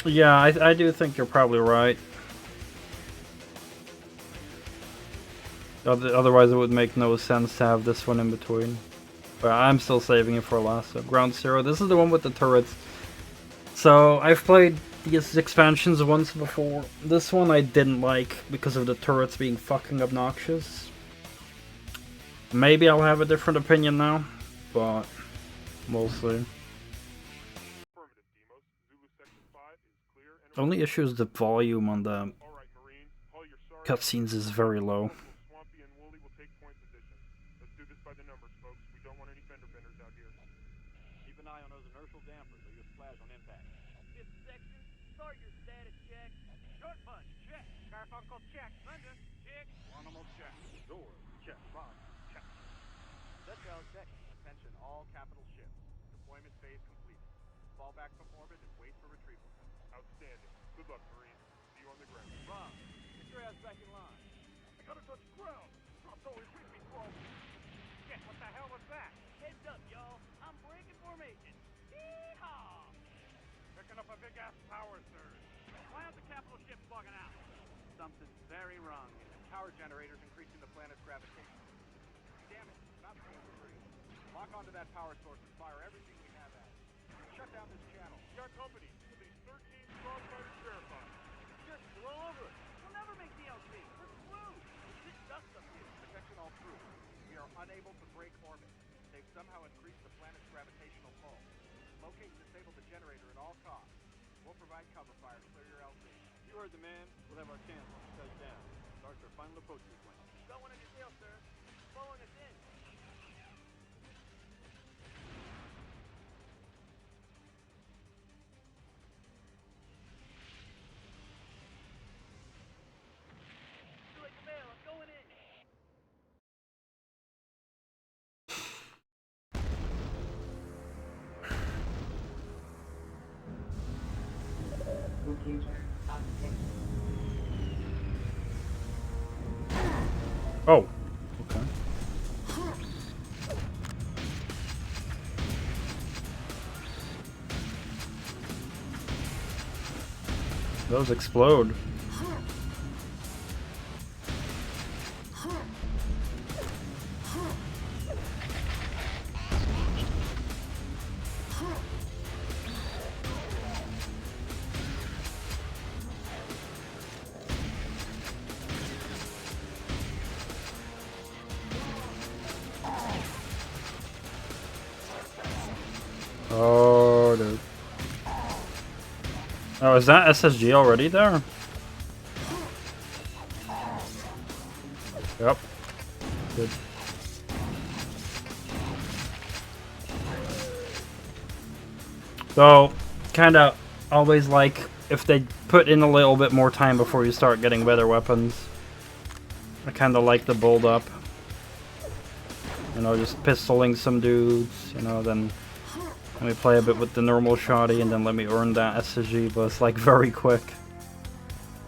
Yeah, I do think you're probably right. Otherwise, it would make no sense to have this one in between. But I'm still saving it for last. So Ground Zero. This is the one with the turrets. So I've played these expansions once before. This one I didn't like because of the turrets being fucking obnoxious. Maybe I'll have a different opinion now, but we'll see. The only issue is the volume on the cutscenes is very low. Something's very wrong. Power generators increasing the planet's gravitation. Damn it, not free. Lock onto that power source and fire everything we have at it. Shut down this channel. Your company, with these 13 strong fighters verified. Just blow over it. We'll never make DLC. We're screwed. This dust up here. Protection all through. We are unable to break orbit. They've somehow increased the planet's gravitational pull. Locate and disable the generator at all costs. We'll provide cover fire to clear your LZ. You heard the man. We'll have our chance once it goes down. Start our final approach sequence. Going in your tail, sir. Following us in. Too late to bail. I'm going in. Oh, okay. Those explode. Oh, dude. Oh, is that SSG already there? Yep. Good. So, kinda always like if they put in a little bit more time before you start getting better weapons. I kinda like the build up. You know, just pistoling some dudes, you know, then let me play a bit with the normal shoddy and then let me earn that SSG, but it's like very quick.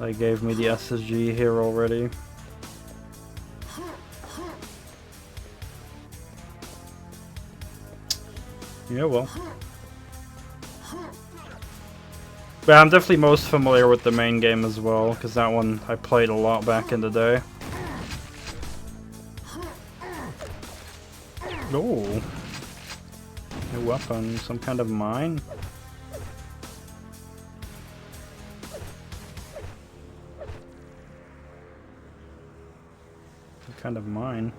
They gave me the SSG here already. Yeah, well. But I'm definitely most familiar with the main game as well, because that one I played a lot back in the day. Oh. New weapon, some kind of mine? Some kind of mine.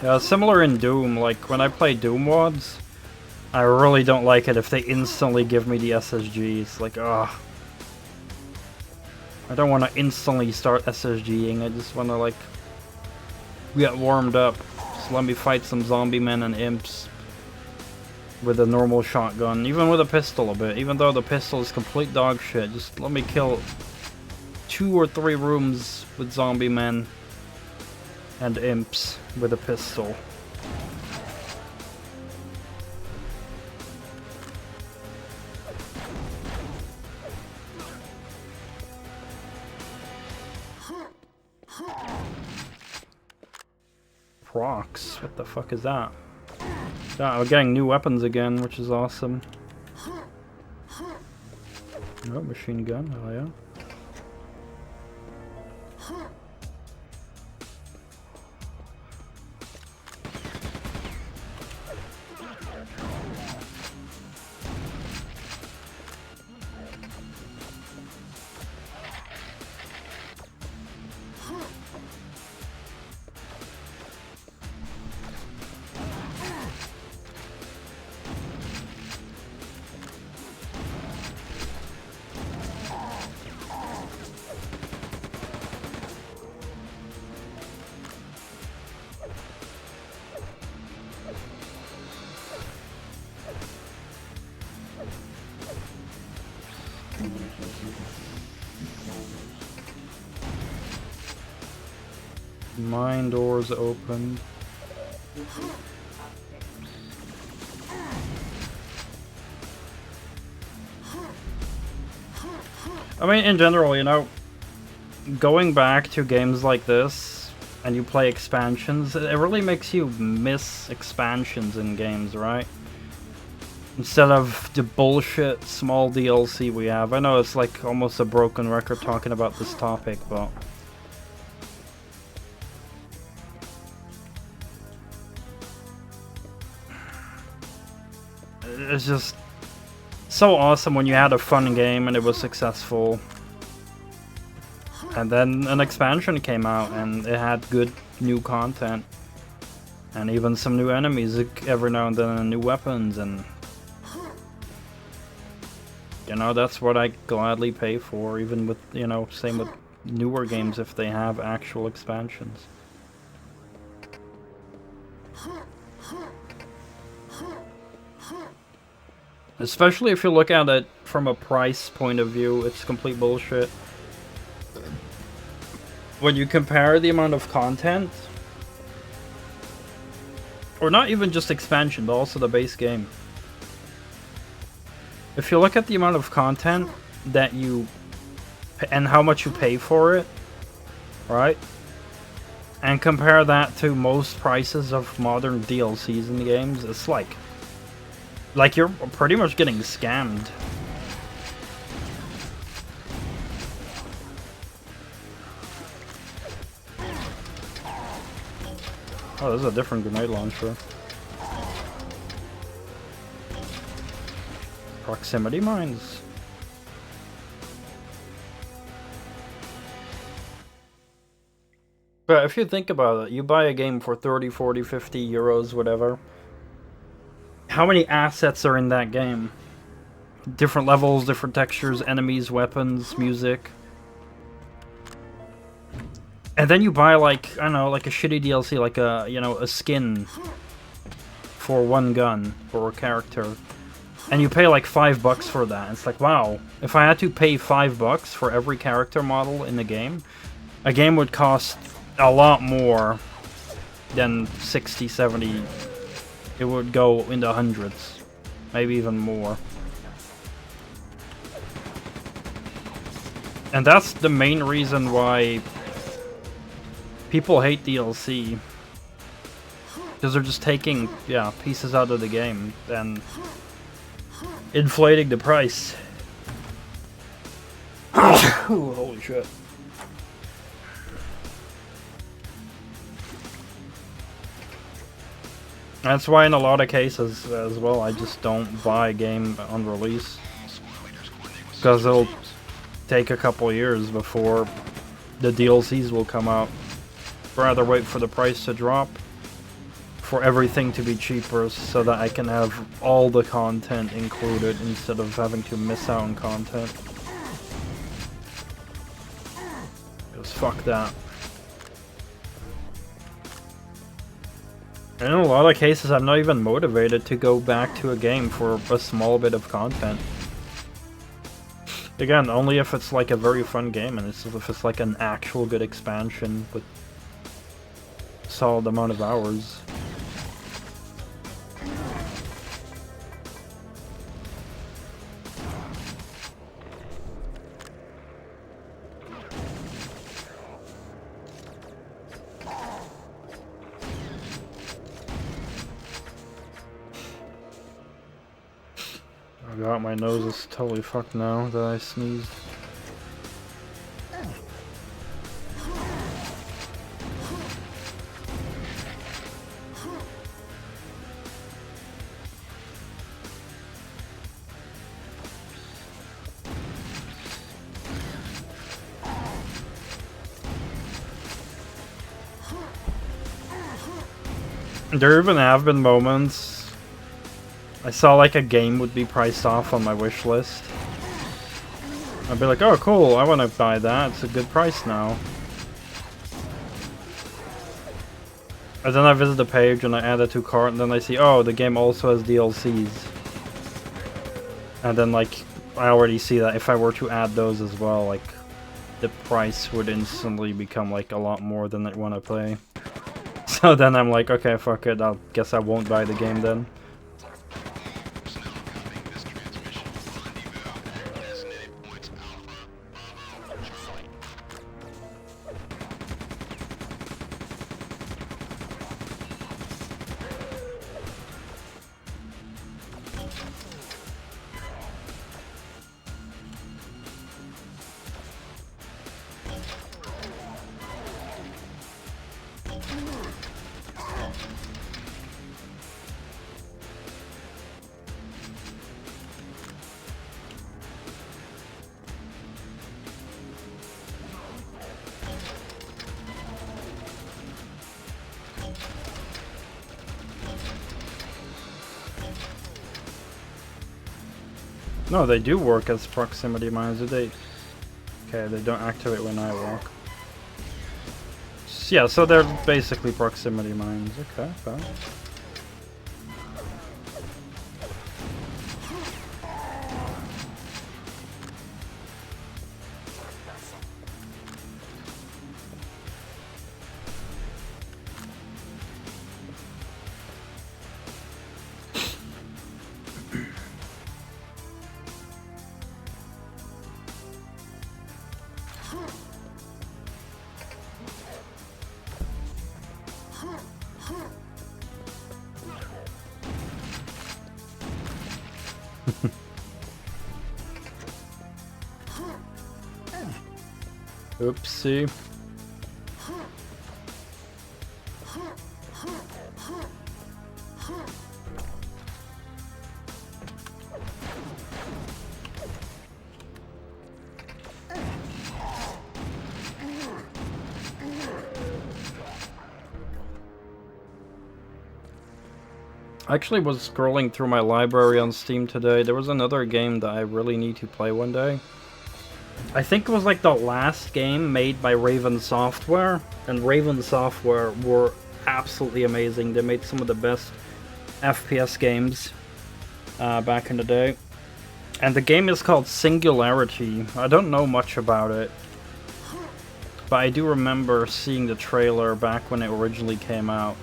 Yeah, similar in Doom, like when I play Doom WODs, I really don't like it if they instantly give me the SSGs, like, ugh. I don't want to instantly start SSGing, I just want to, like, get warmed up. Just let me fight some zombie men and imps with a normal shotgun, even with a pistol a bit, even though the pistol is complete dog shit, just let me kill 2 or 3 rooms with zombie men and imps with a pistol. Procs. What the fuck is that? Ah, we're getting new weapons again, which is awesome. Oh, machine gun, oh yeah. Mine doors open. I mean, in general, you know, going back to games like this and you play expansions, it really makes you miss expansions in games, right? Instead of the bullshit small DLC we have. I know it's like almost a broken record talking about this topic, but it's just so awesome when you had a fun game and it was successful. And then an expansion came out and it had good new content. And even some new enemies every now and then, and new weapons, and you know, that's what I gladly pay for, even with, you know, same with newer games if they have actual expansions. Especially if you look at it from a price point of view, it's complete bullshit. When you compare the amount of content, or not even just expansion, but also the base game. If you look at the amount of content that you, and how much you pay for it, right? And compare that to most prices of modern DLCs in the games, it's like you're pretty much getting scammed. Oh, this is a different grenade launcher. Proximity mines. But if you think about it, you buy a game for 30, 40, 50 euros, whatever. How many assets are in that game? Different levels, different textures, enemies, weapons, music. And then you buy, like, I don't know, like a shitty DLC, like a, you know, a skin for one gun, for a character. And you pay like $5 for that. It's like, wow, if I had to pay $5 for every character model in the game, a game would cost a lot more than 60, 70. It would go into hundreds, maybe even more. And that's the main reason why people hate DLC. Because they're just taking, yeah, pieces out of the game and inflating the price. Ooh, holy shit. That's why in a lot of cases as well, I just don't buy a game on release. Because it'll take a couple years before the DLCs will come out. Rather wait for the price to drop, for everything to be cheaper, so that I can have all the content included instead of having to miss out on content. Because fuck that. And in a lot of cases, I'm not even motivated to go back to a game for a small bit of content. Again, only if it's like a very fun game, and if it's like an actual good expansion with a solid amount of hours. Oh god, my nose is totally fucked now that I sneezed. There even have been moments I saw like a game would be priced off on my wish list. I'd be like, oh cool, I want to buy that, it's a good price now. And then I visit the page and I add it to cart, and then I see, oh, the game also has DLCs. And then like, I already see that if I were to add those as well, like, the price would instantly become like a lot more than I want to play. So then I'm like, okay, fuck it, I guess I won't buy the game then. No, they do work as proximity mines, do they? Okay, they don't activate when I walk. Yeah, so they're basically proximity mines. Okay, fine. Oopsie. I actually was scrolling through my library on Steam today. There was another game that I really need to play one day. I think it was like the last game made by Raven Software, and Raven Software were absolutely amazing. They made some of the best FPS games back in the day. And the game is called Singularity. I don't know much about it, but I do remember seeing the trailer back when it originally came out.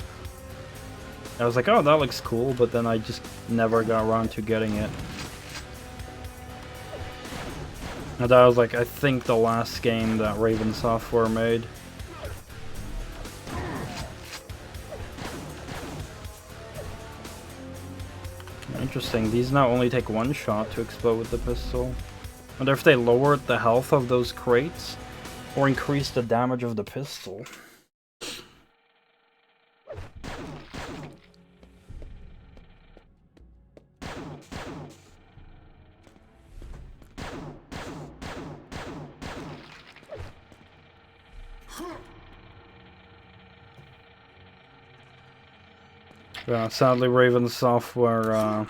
I was like, oh, that looks cool, but then I just never got around to getting it. And that was like, I think the last game that Raven Software made. Interesting, these now only take one shot to explode with the pistol. I wonder if they lowered the health of those crates, or increased the damage of the pistol. Yeah, sadly Raven Software,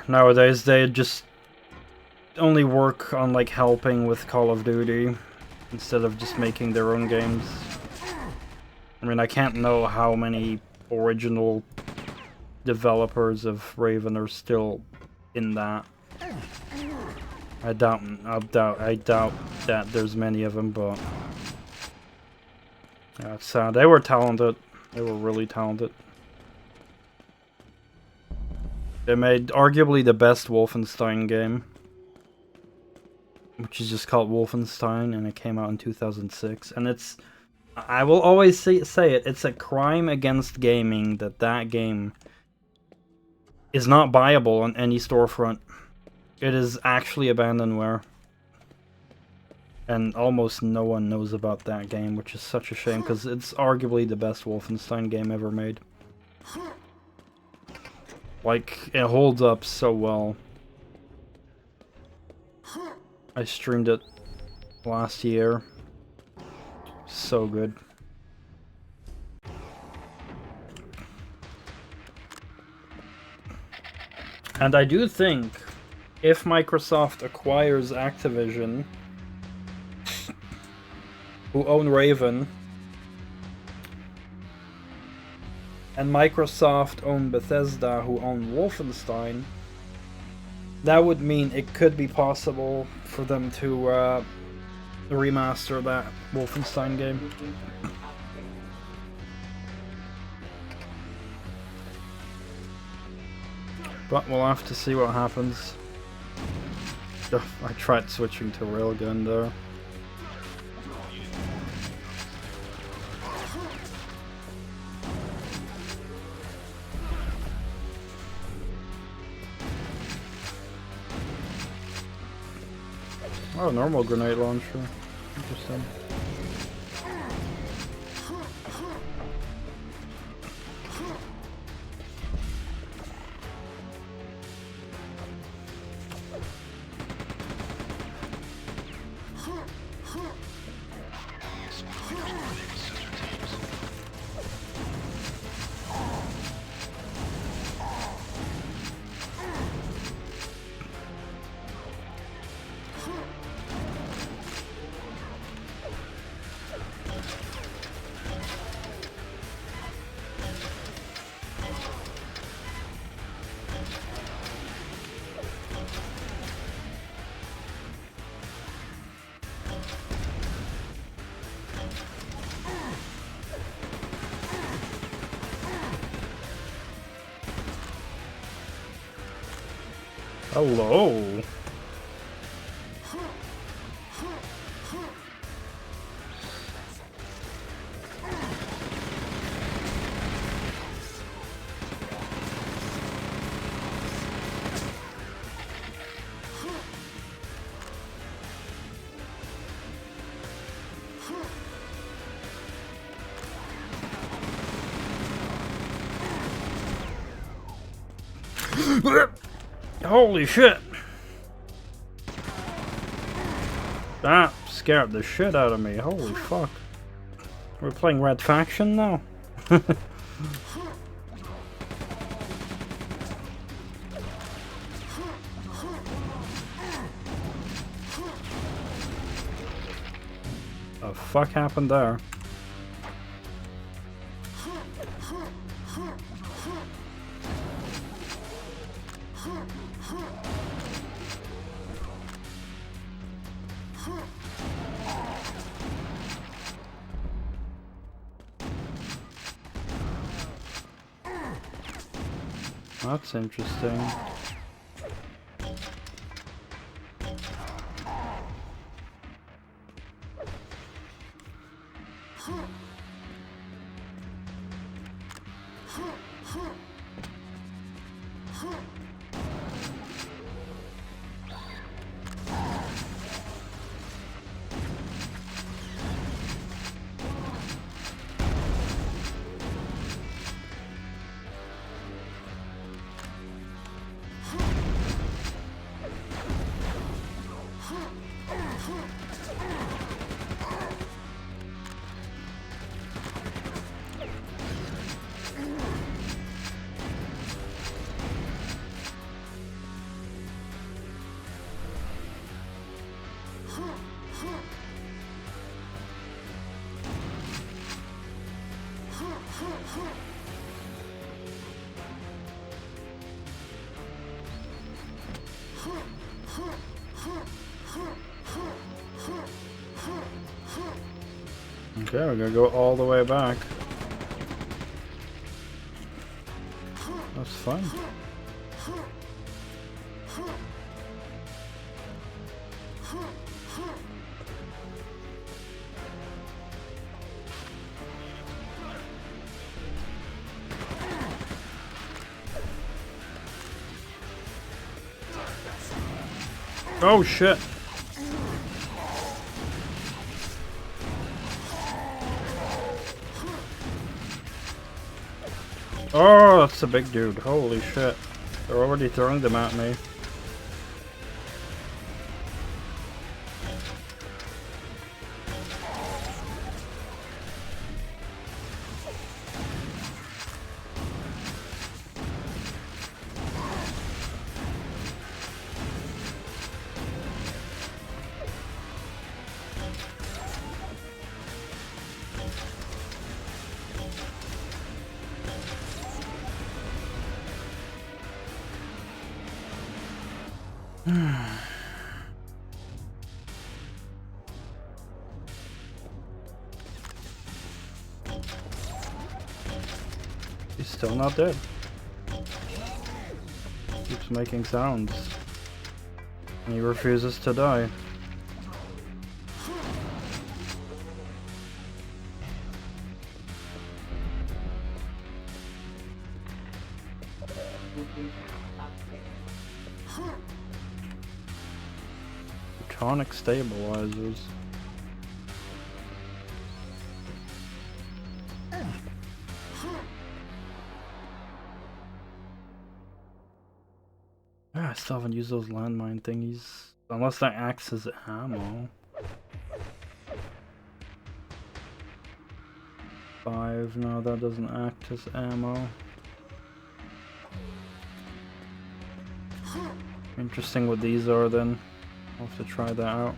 nowadays they just only work on like helping with Call of Duty instead of just making their own games. I mean, I can't know how many original developers of Raven are still in that. I doubt that there's many of them, but yeah, it's sad. They were talented. They were really talented. They made arguably the best Wolfenstein game, which is just called Wolfenstein, and it came out in 2006. And it's, I will always say it, it's a crime against gaming that that game is not buyable on any storefront. It is actually abandonware. And almost no one knows about that game, which is such a shame, because it's arguably the best Wolfenstein game ever made. Like, it holds up so well. I streamed it last year. So good. And I do think, if Microsoft acquires Activision, who own Raven, and Microsoft own Bethesda, who own Wolfenstein, that would mean it could be possible for them to remaster that Wolfenstein game. But we'll have to see what happens. Ugh, I tried switching to railgun there. Oh, normal grenade launcher. Interesting. Hello. Holy shit! That scared the shit out of me. Holy fuck. We're playing Red Faction now? The fuck happened there? That's interesting. Okay, we're gonna go all the way back. That's fun. Oh shit. Oh, that's a big dude. Holy shit. They're already throwing them at me. He's still not dead. Keeps making sounds. And he refuses to die. Photonic stabilizers. I still haven't used those landmine thingies. Unless that acts as ammo. 5, no, that doesn't act as ammo. Interesting what these are then. I'll have to try that out.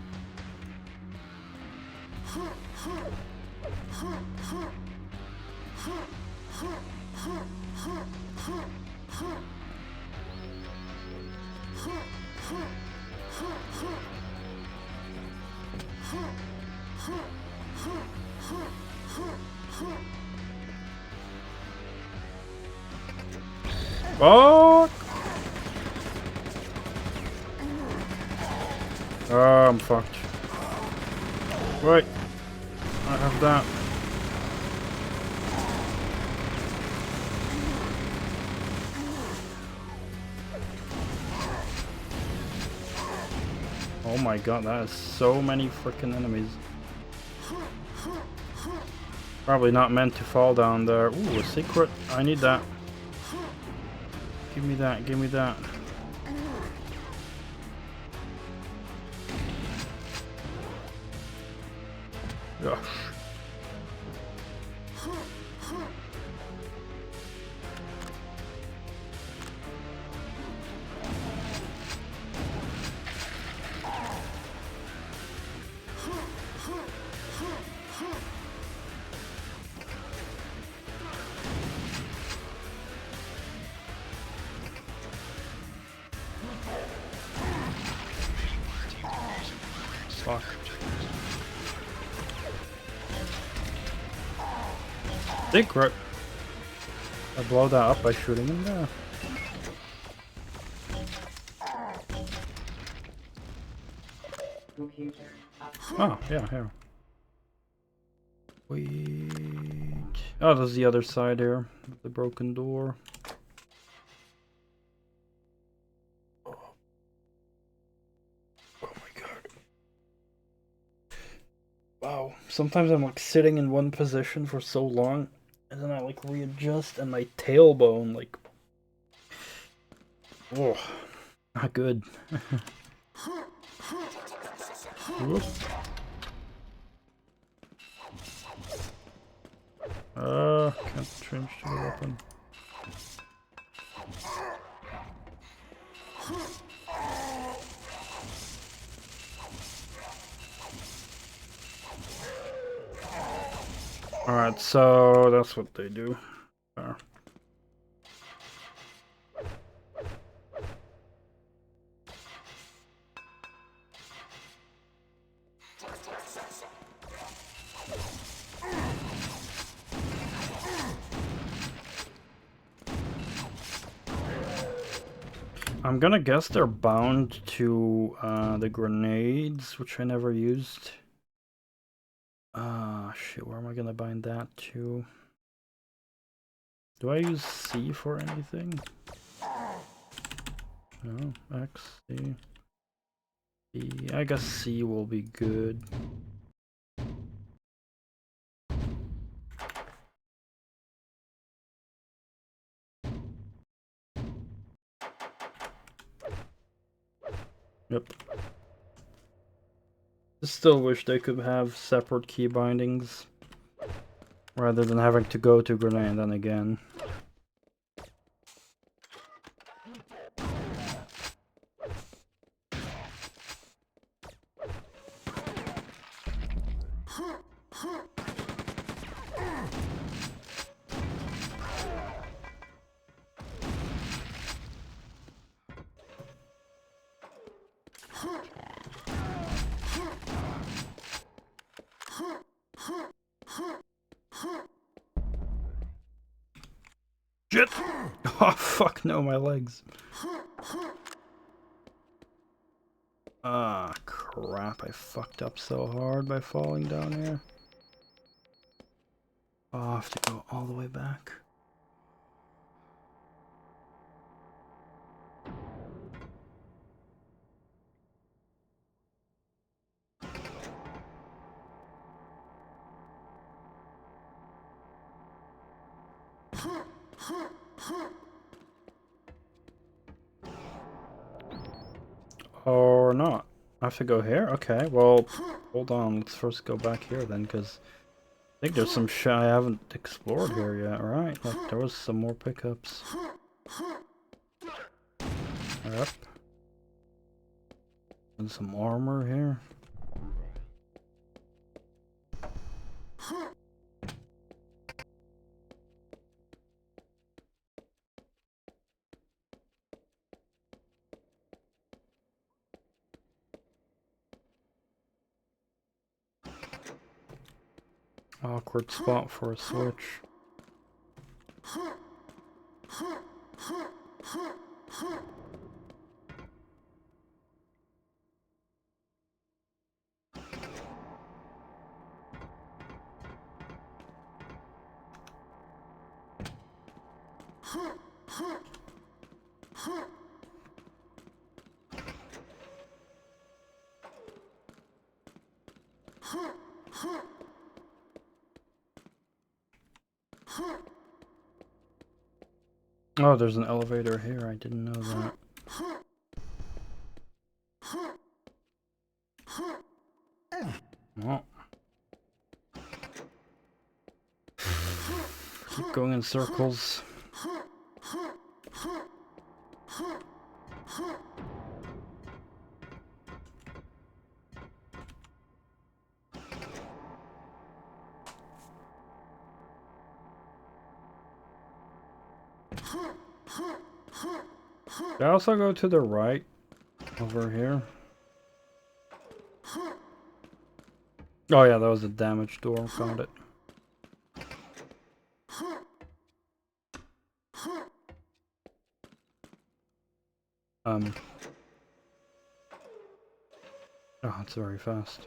Fuck! Oh, I'm fucked. Wait. I have that. Oh my god, that is so many freaking enemies. Probably not meant to fall down there. Ooh, a secret. I need that. Give me that, give me that. Gosh. Fuck. Secret. I blow that up by shooting him there. Oh, yeah, here. Wait. Oh, there's the other side here. The broken door. Oh my god. Wow. Sometimes I'm like sitting in one position for so long, and then I like readjust and my tailbone like... Oh, not good. Whoop. Can't change to the weapon. Alright, so that's what they do. There. I'm gonna guess they're bound to the grenades, which I never used. Shit, where am I gonna bind that to? Do I use C for anything? No, X, C. I guess C will be good. Yep. I still wish they could have separate key bindings rather than having to go to grenade and then again. Shit! Oh fuck no, my legs. Ah, crap, I fucked up so hard by falling down here. Oh, I have to go all the way back. Or not. I have to go here? Okay, well, hold on. Let's first go back here then, because I think there's some shit I haven't explored here yet, right? Like, there was some more pickups. Yep. And some armor here. Awkward spot for a switch. Oh, there's an elevator here. I didn't know that. Well. Keep going in circles. I also go to the right over here. Oh yeah, that was a damaged door. Found it. Oh, it's very fast.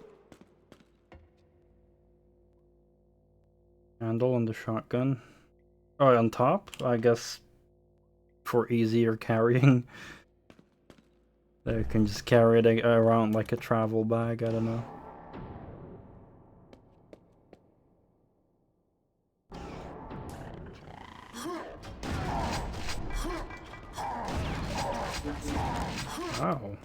Handle and the shotgun. Oh, on top, I guess, for easier carrying. They can just carry it around like a travel bag, I don't know. Wow.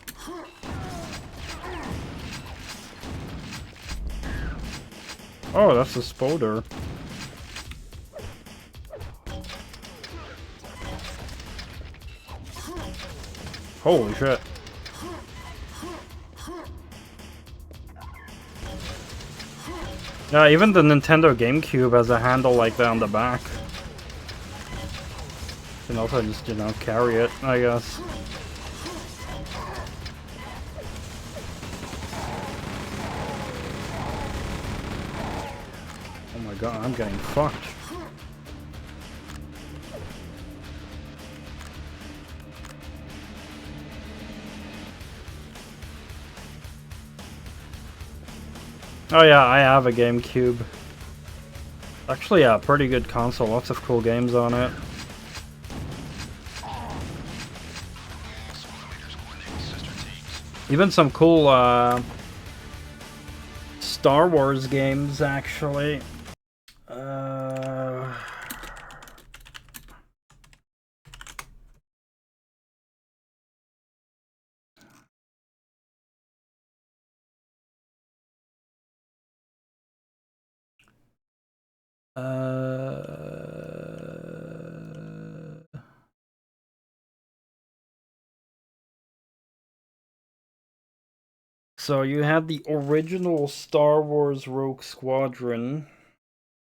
Oh, that's a spoder. Holy shit. Yeah, even the Nintendo GameCube has a handle like that on the back. You can also just, you know, carry it, I guess. Oh my god, I'm getting fucked. Oh yeah, I have a GameCube. Actually, yeah, pretty good console. Lots of cool games on it. Even some cool Star Wars games, actually. So you had the original Star Wars Rogue Squadron,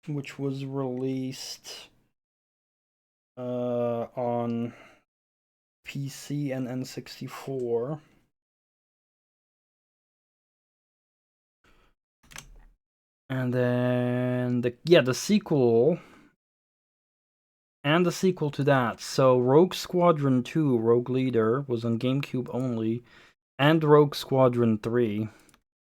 which was released on PC and N64. And then the sequel and the sequel to that. So Rogue Squadron 2, Rogue Leader, was on GameCube only, and Rogue Squadron 3.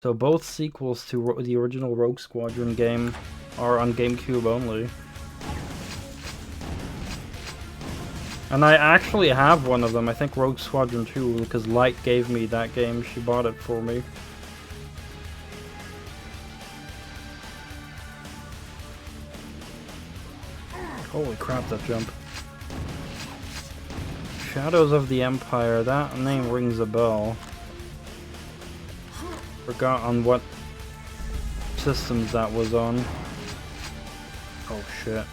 So both sequels to the original Rogue Squadron game are on GameCube only. And I actually have one of them, I think Rogue Squadron 2, because Light gave me that game, she bought it for me. Holy crap, that jump. Shadows of the Empire, that name rings a bell. Forgot on what systems that was on. Oh shit.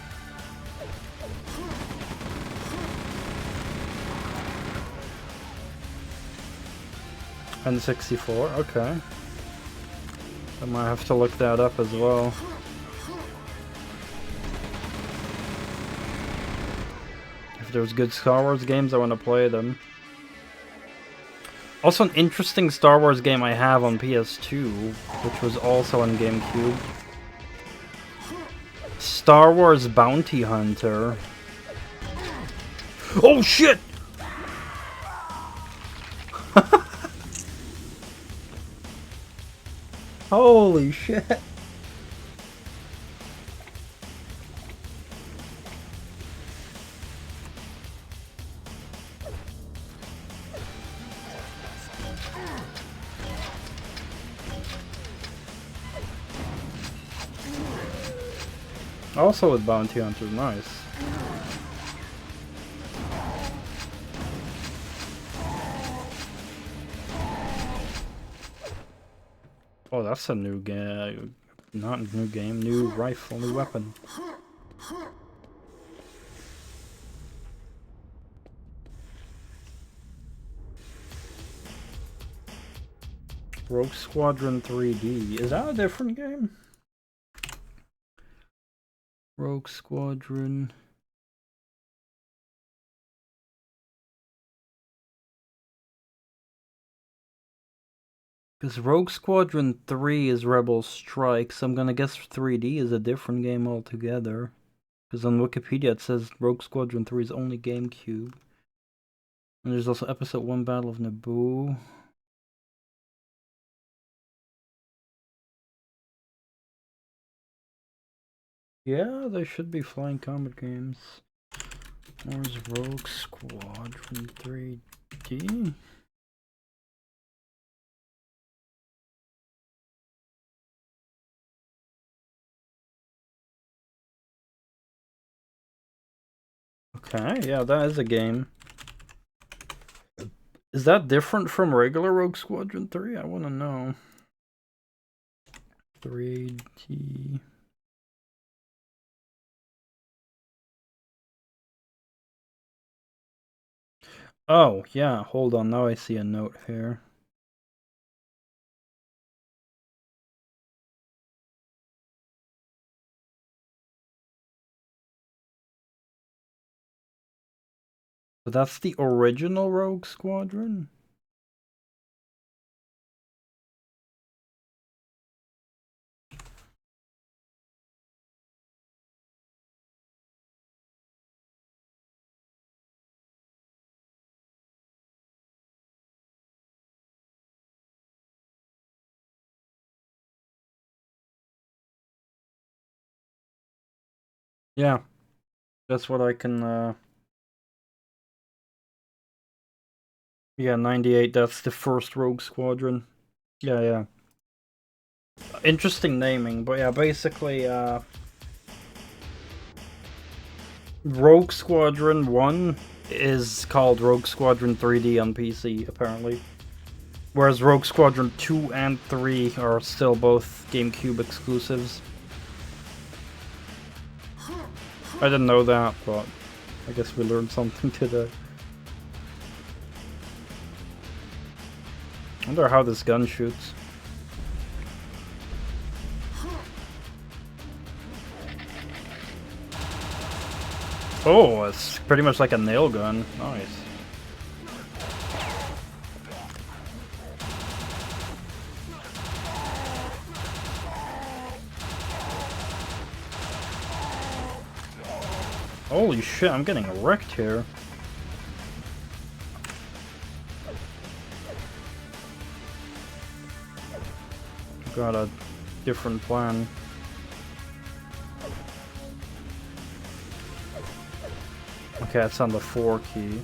N64, okay. I might have to look that up as well. If there's good Star Wars games, I want to play them. Also, an interesting Star Wars game I have on PS2, which was also on GameCube. Star Wars Bounty Hunter. Oh shit! Holy shit! Also with Bounty Hunter, nice. Oh, that's a new game. Not a new game, new rifle, new weapon. Rogue Squadron 3D. Is that a different game? Rogue Squadron. Because Rogue Squadron 3 is Rebel Strike, so I'm gonna guess 3D is a different game altogether. Because on Wikipedia it says Rogue Squadron 3 is only GameCube. And there's also Episode 1 Battle of Naboo. Yeah, they should be Flying Comet games. Where's Rogue Squadron 3D? Okay, yeah, that is a game. Is that different from regular Rogue Squadron 3? I want to know. 3D. Oh, yeah, hold on, now I see a note here. So that's the original Rogue Squadron? Yeah, that's what I can, Yeah, 98, that's the first Rogue Squadron. Yeah, yeah. Interesting naming, but yeah, basically, Rogue Squadron 1 is called Rogue Squadron 3D on PC, apparently. Whereas Rogue Squadron 2 and 3 are still both GameCube exclusives. I didn't know that, but I guess we learned something today. I wonder how this gun shoots. Oh, it's pretty much like a nail gun. Nice. Holy shit, I'm getting wrecked here. Got a different plan. Okay, it's on the 4 key.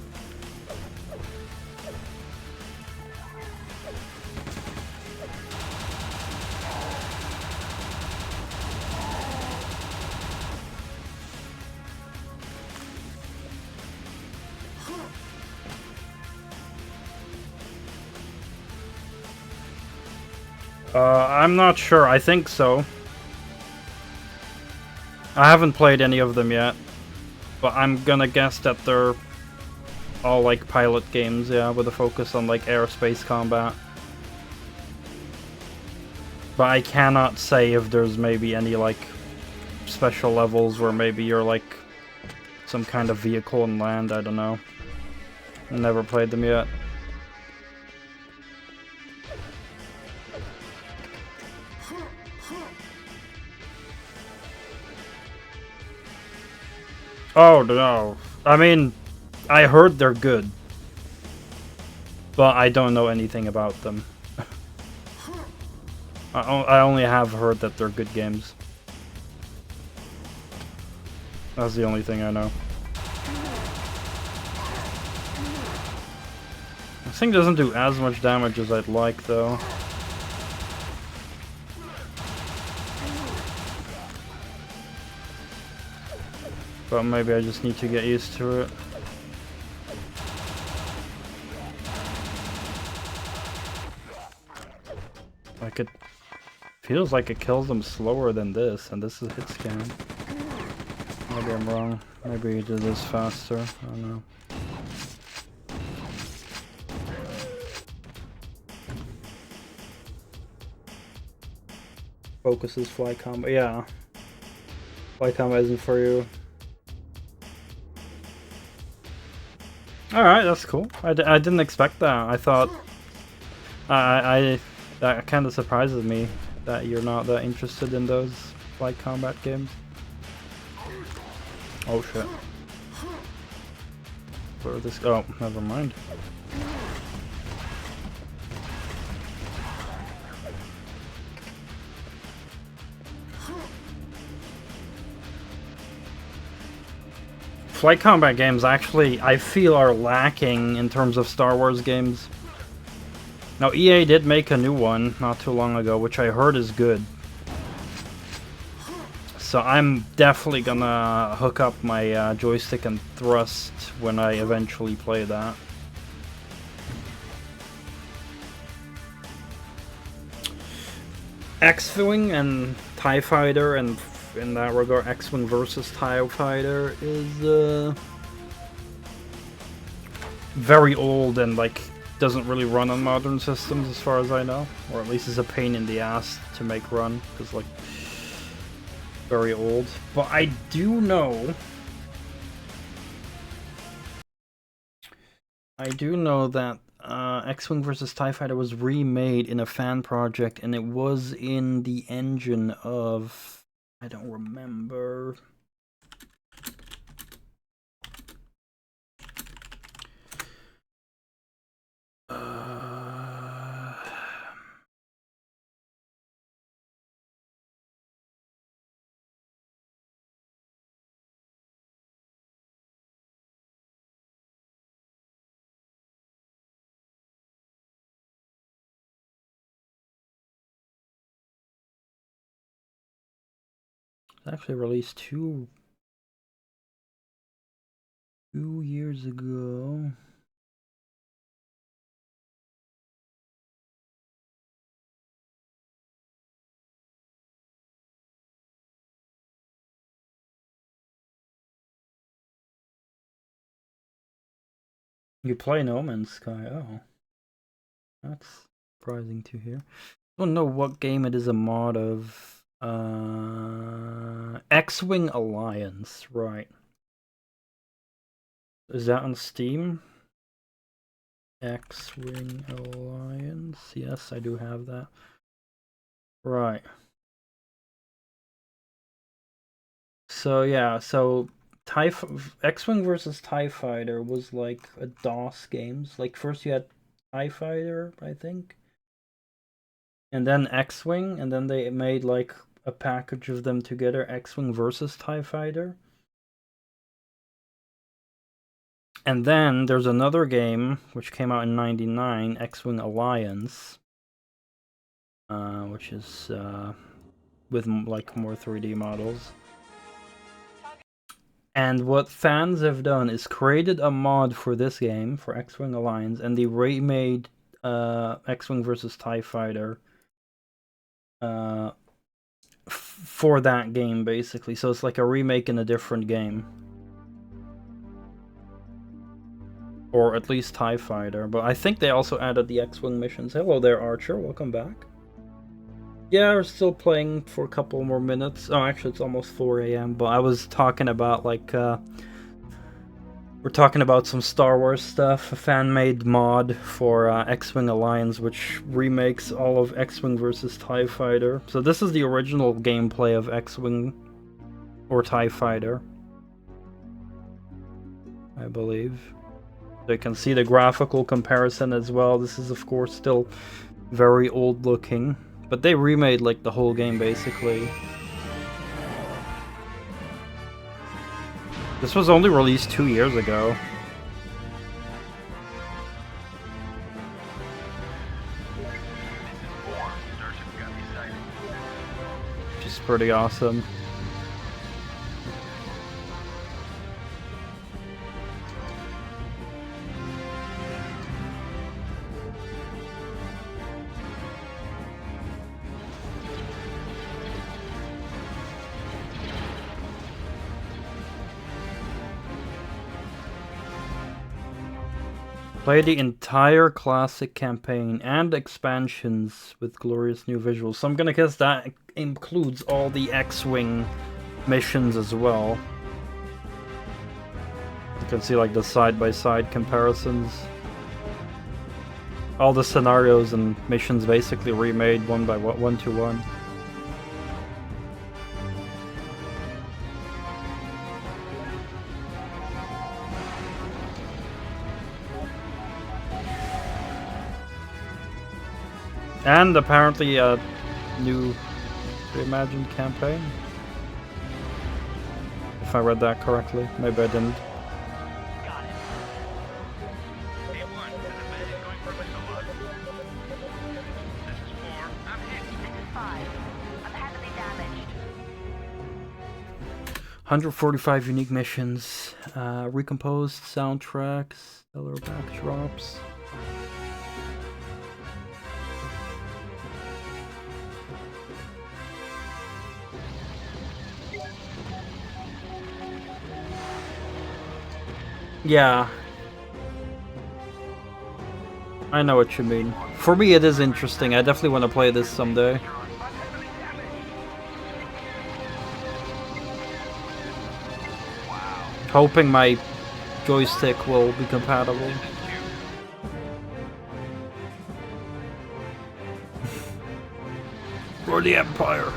I'm not sure. I think so. I haven't played any of them yet, but I'm gonna guess that they're all like pilot games, yeah, with a focus on like airspace combat. But I cannot say if there's maybe any like special levels where maybe you're like some kind of vehicle and land. I don't know. Never played them yet. Oh no. I mean, I heard they're good, but I don't know anything about them. I only have heard that they're good games. That's the only thing I know. This thing doesn't do as much damage as I'd like, though. But maybe I just need to get used to it. Like, it feels like it kills them slower than this, and this is hit scan. Maybe I'm wrong. Maybe it is faster. I don't know. Focuses fly combo. Yeah. Fly combo isn't for you. Alright, that's cool. I didn't expect that. I thought... that kind of surprises me that you're not that interested in those flight combat games. Oh shit. Where this... Oh, never mind. Flight combat games actually, I feel, are lacking in terms of Star Wars games. Now, EA did make a new one not too long ago, which I heard is good. So I'm definitely gonna hook up my joystick and thrust when I eventually play that. X-Wing and TIE Fighter, and in that regard, X-Wing versus TIE Fighter is very old and like doesn't really run on modern systems as far as I know, or at least is a pain in the ass to make run because like very old. But I do know that X-Wing vs. TIE Fighter was remade in a fan project, and it was in the engine of... I don't remember. was actually released two years ago. You play No Man's Sky? Oh, that's surprising to hear. I don't know what game it is a mod of. X-Wing Alliance, right? Is that on Steam? X-Wing Alliance. Yes, I do have that. Right. So yeah, so X-Wing versus TIE Fighter was like a DOS games. Like first you had TIE Fighter, I think, and then X-Wing, and then they made like a package of them together, X-Wing versus TIE Fighter. And then there's another game which came out in '99, X-Wing Alliance, which is with like more 3D models. And what fans have done is created a mod for this game, for X-Wing Alliance, and they remade X-Wing versus TIE Fighter for that game, basically. So it's like a remake in a different game. Or at least TIE Fighter. But I think they also added the X-Wing missions. Hello there, Archer. Welcome back. Yeah, we're still playing for a couple more minutes. Oh, actually, it's almost 4 a.m. But I was talking about, like, we're talking about some Star Wars stuff. A fan-made mod for X-Wing Alliance, which remakes all of X-Wing versus TIE Fighter. So this is the original gameplay of X-Wing or TIE Fighter, I believe. So you can see the graphical comparison as well. This is, of course, still very old-looking. But they remade, like, the whole game, basically. This was only released 2 years ago. Which is pretty awesome. Play the entire classic campaign and expansions with glorious new visuals. So I'm gonna guess that includes all the X-Wing missions as well. You can see like the side-by-side comparisons. All the scenarios and missions basically remade one to one. And apparently a new reimagined campaign. If I read that correctly. Maybe I didn't. Got it. A1, the med is going for a coma. This is 4. I'm hit. This is 5. I'm heavily damaged. 145 unique missions, recomposed soundtracks, stellar backdrops. Yeah. I know what you mean. For me it is interesting, I definitely want to play this someday. Hoping my joystick will be compatible. For the Empire!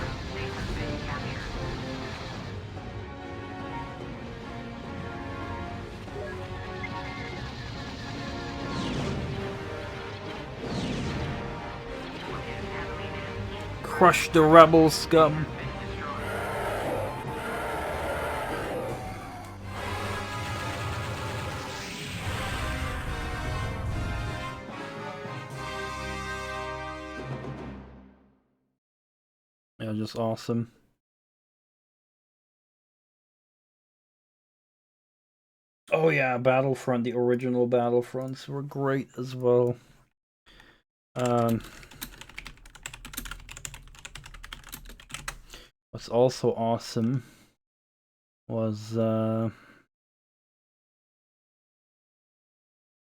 Crush the rebel scum! Yeah, just awesome. Oh yeah, Battlefront, the original Battlefronts were great as well. What's also awesome was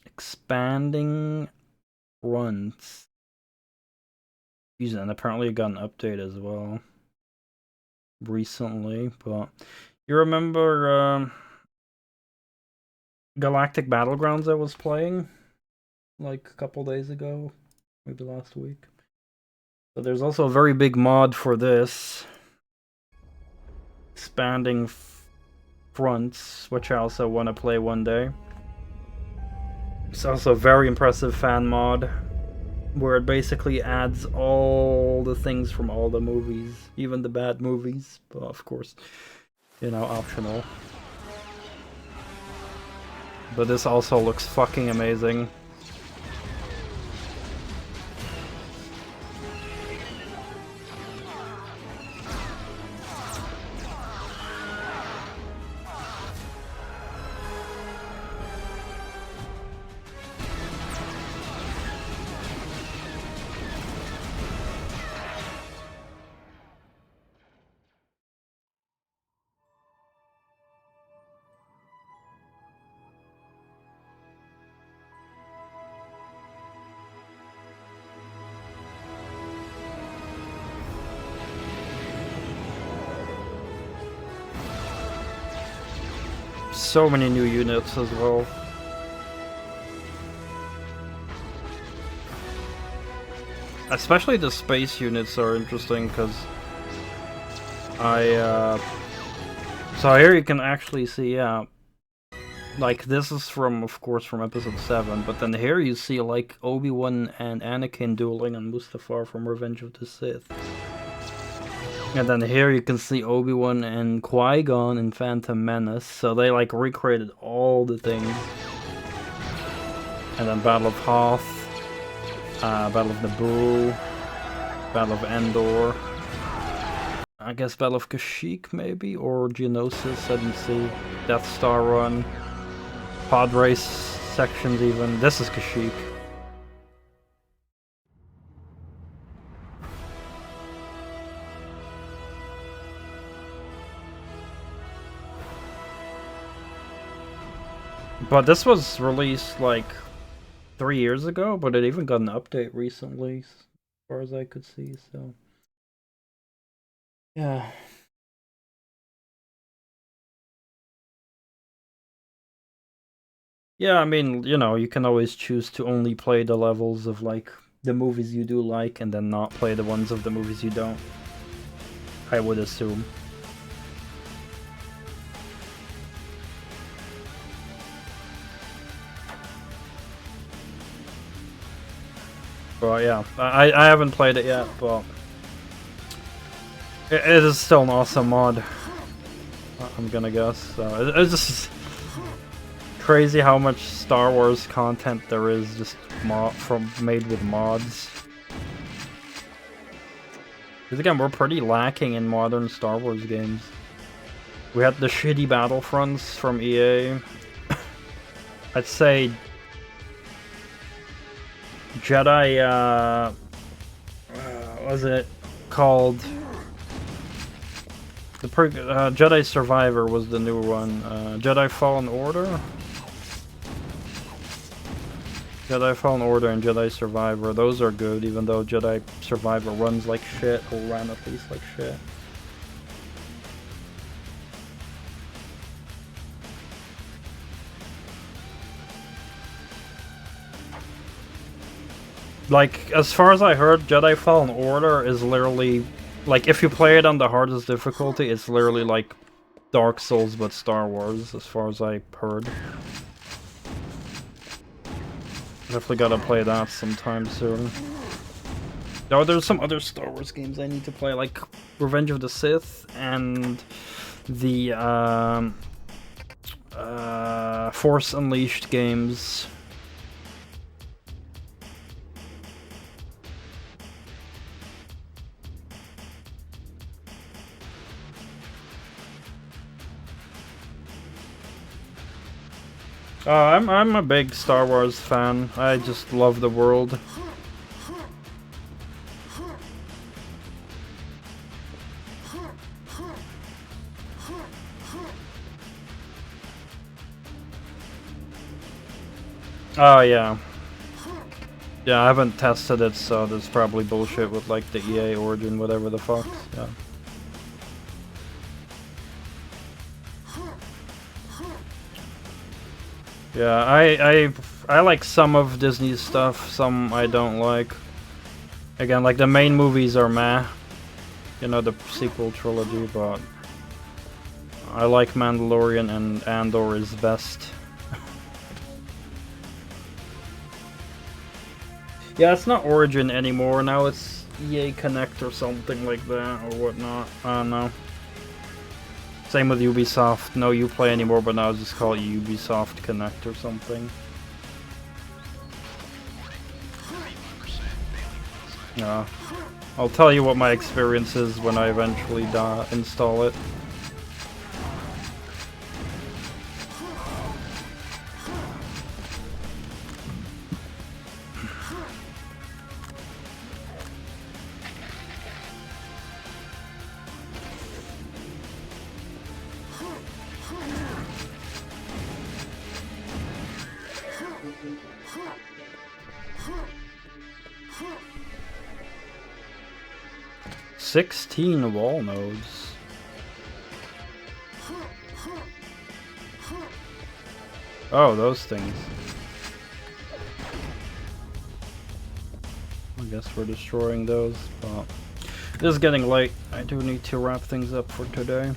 expanding fronts. And apparently it got an update as well recently, but you remember Galactic Battlegrounds I was playing like a couple days ago, maybe last week? So there's also a very big mod for this, expanding fronts, which I also want to play one day. It's also a very impressive fan mod, where it basically adds all the things from all the movies, even the bad movies, but of course, you know, optional. But this also looks fucking amazing. So many new units as well. Especially the space units are interesting because so here you can actually see, yeah, like this is from, of course, from episode 7, but then here you see like Obi-Wan and Anakin dueling on Mustafar from Revenge of the Sith. And then here you can see Obi-Wan and Qui-Gon in Phantom Menace, so they like recreated all the things. And then Battle of Hoth, Battle of Naboo, Battle of Endor, I guess Battle of Kashyyyk maybe, or Geonosis, I didn't see. Death Star Run, Pod Race sections even. This is Kashyyyk. But this was released like 3 years ago, but it even got an update recently, as far as I could see, so... Yeah. Yeah, I mean, you know, you can always choose to only play the levels of, like, the movies you do like, and then not play the ones of the movies you don't. I would assume. But yeah, I haven't played it yet, but it is still an awesome mod, I'm gonna guess. So it's just crazy how much Star Wars content there is just made with mods. Because again, we're pretty lacking in modern Star Wars games. We had the shitty Battlefronts from EA. I'd say Jedi, what was it called? The Jedi Survivor was the new one. Jedi Fallen Order? Jedi Fallen Order and Jedi Survivor, those are good, even though Jedi Survivor runs like shit, or ran at least like shit. Like, as far as I heard, Jedi Fallen Order is literally, like, if you play it on the hardest difficulty, it's literally like Dark Souls but Star Wars, as far as I heard. Definitely gotta play that sometime soon. Oh, there's some other Star Wars games I need to play, like Revenge of the Sith and the Force Unleashed games. I'm a big Star Wars fan. I just love the world. Oh yeah. Yeah, I haven't tested it, so there's probably bullshit with like the EA Origin, whatever the fuck. Yeah. Yeah, I like some of Disney's stuff, some I don't like. Again, like the main movies are meh. You know, the sequel trilogy, but I like Mandalorian and Andor is best. Yeah, it's not Origin anymore, now it's EA Connect or something like that, or whatnot. I don't know. Same with Ubisoft, no Uplay anymore, but now it's just called Ubisoft Connect or something. Yeah. I'll tell you what my experience is when I eventually install it. "16 wall nodes." Oh, those things. I guess we're destroying those, but it is getting late. I do need to wrap things up for today.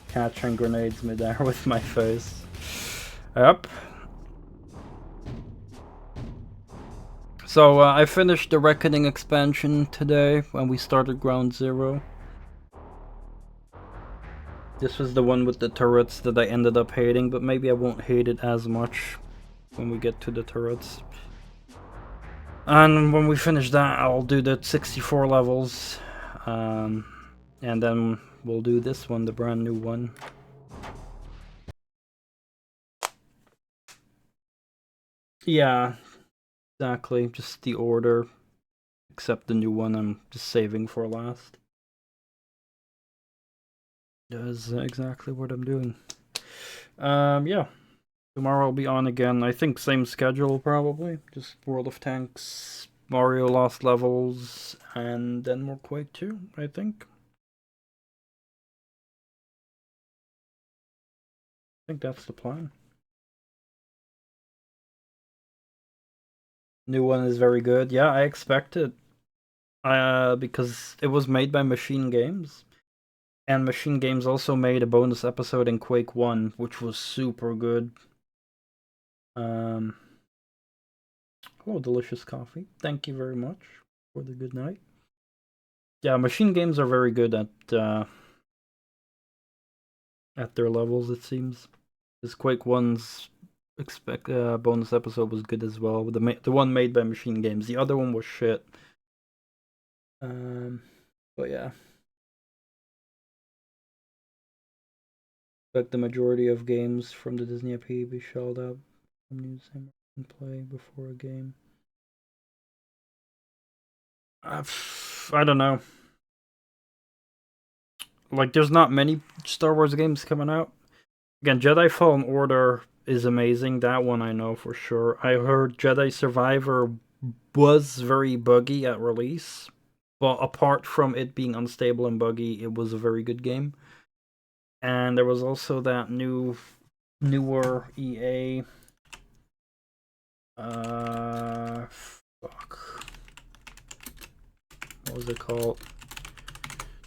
Catching grenades midair with my face. Yep. So I finished the Reckoning expansion today when we started Ground Zero. This was the one with the turrets that I ended up hating, but maybe I won't hate it as much when we get to the turrets. And when we finish that, I'll do the 64 levels. And then we'll do this one, the brand new one. Yeah, exactly. Just the order. Except the new one I'm just saving for last. That's exactly what I'm doing. Yeah. Tomorrow I'll be on again. I think same schedule probably. Just World of Tanks, Mario Lost Levels, and then more Quake 2, I think. I think that's the plan. New one is very good. Yeah, I expect it. Because it was made by Machine Games. And Machine Games also made a bonus episode in Quake 1, which was super good. Oh, delicious coffee. Thank you very much for the good night. Yeah, Machine Games are very good at their levels, it seems. This Quake 1's bonus episode was good as well. The one made by Machine Games. The other one was shit. But yeah. Like the majority of games from the Disney IP be shelled out from using and play before a game. I don't know. Like, there's not many Star Wars games coming out. Again, Jedi Fallen Order is amazing. That one I know for sure. I heard Jedi Survivor was very buggy at release, but apart from it being unstable and buggy, it was a very good game. And there was also that newer EA. Fuck. What was it called?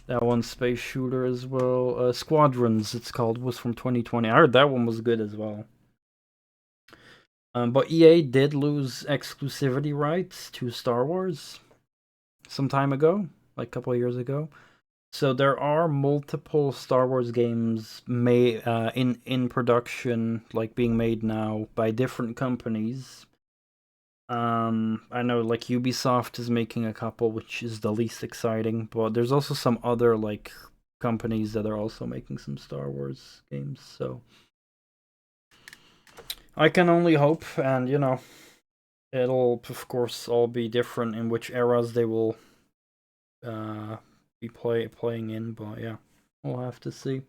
That one space shooter as well. Squadrons, it's called, was from 2020. I heard that one was good as well. But EA did lose exclusivity rights to Star Wars some time ago, like a couple of years ago. So there are multiple Star Wars games made in production, like being made now by different companies. I know like Ubisoft is making a couple, which is the least exciting, but there's also some other like companies that are also making some Star Wars games. So I can only hope, and you know, it'll of course all be different in which eras they will be playing in, but yeah, we'll have to see.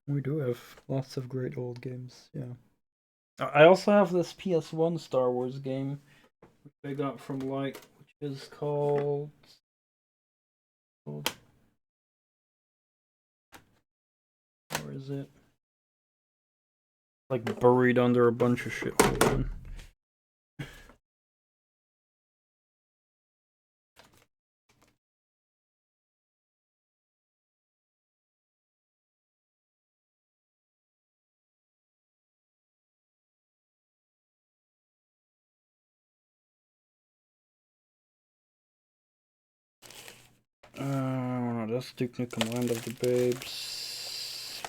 We do have lots of great old games, yeah. I also have this PS1 Star Wars game which I got from Light, which is called. Where is it? Like buried under a bunch of shit. Hold on. That's Duke Nukem Land of the Babes.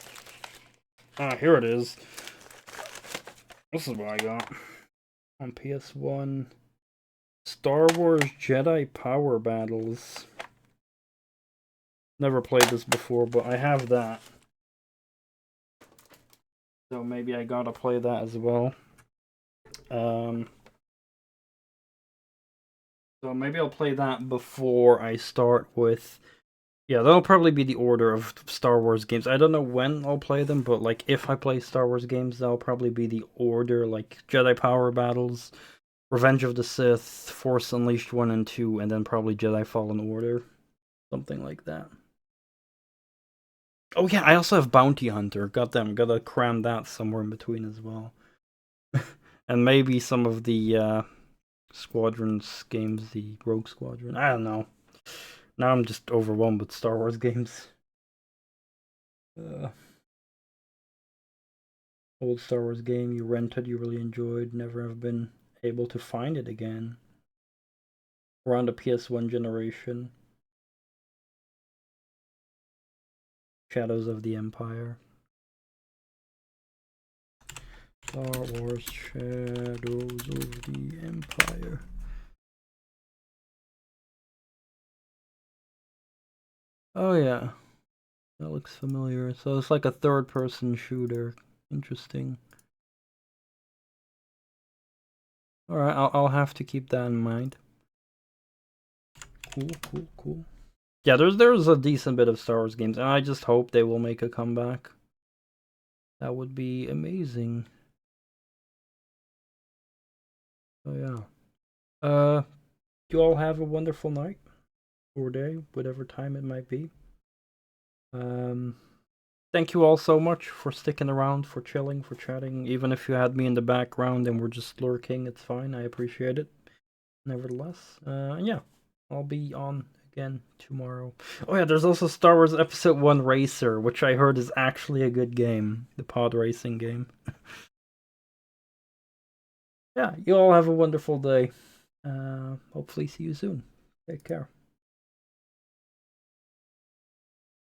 Ah, here it is. This is what I got on PS1. Star Wars Jedi Power Battles. Never played this before, but I have that. So maybe I gotta play that as well. So maybe I'll play that before I start with... Yeah, that'll probably be the order of Star Wars games. I don't know when I'll play them, but like if I play Star Wars games, that'll probably be the order, like Jedi Power Battles, Revenge of the Sith, Force Unleashed 1 and 2, and then probably Jedi Fallen Order. Something like that. Oh yeah, I also have Bounty Hunter. Gotta cram that somewhere in between as well. And maybe some of the Squadrons games, the Rogue Squadron. I don't know. Now I'm just overwhelmed with Star Wars games. Old Star Wars game you rented, you really enjoyed, never have been able to find it again. Around the PS1 generation. Shadows of the Empire. Star Wars Shadows of the Empire. Oh yeah, that looks familiar. So it's like a third-person shooter. Interesting. Alright, I'll have to keep that in mind. Cool. Yeah, there's a decent bit of Star Wars games, and I just hope they will make a comeback. That would be amazing. Oh yeah. You all have a wonderful night or day, whatever time it might be. Thank you all so much for sticking around, for chilling, for chatting. Even if you had me in the background and we're just lurking, it's fine. I appreciate it. Nevertheless, yeah, I'll be on again tomorrow. Oh yeah, there's also Star Wars Episode 1 Racer, which I heard is actually a good game. The pod racing game. Yeah, you all have a wonderful day. Hopefully see you soon. Take care.